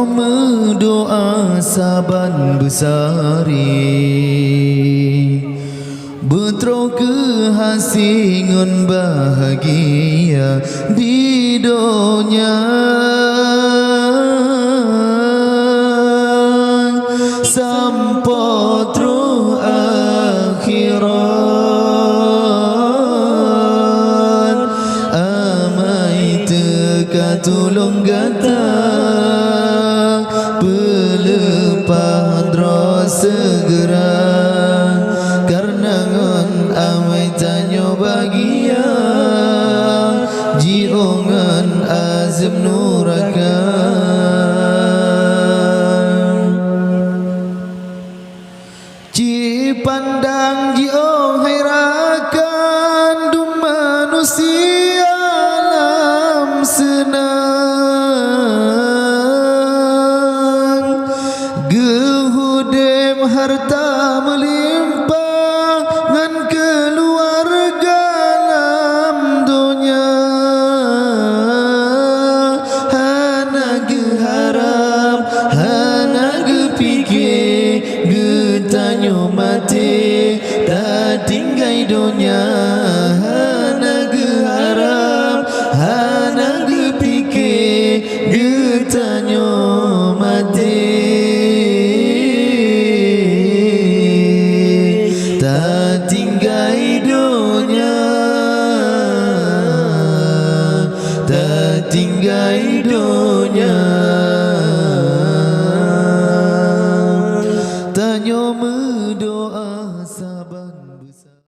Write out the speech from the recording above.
Tanyo mendoa saban besari Betro kehasingan bahagia di dunia Sampotro akhirat Amai teka tulung gata Pelepah dro segera Karena ngon amai tanyo bagia Jiongan azam nuraka Ci pandang jiong hairakan Du manusia alam senang Gehudem harta melimpah Ngan keluarga dalam dunia Hana geharap, hana gepikir Getanyo mati, tak tinggai dunia Hana geharap, hana gepikir Getanyo mati Tak tinggai dunia Tak tinggai dunia Tanyo mendoa saban besar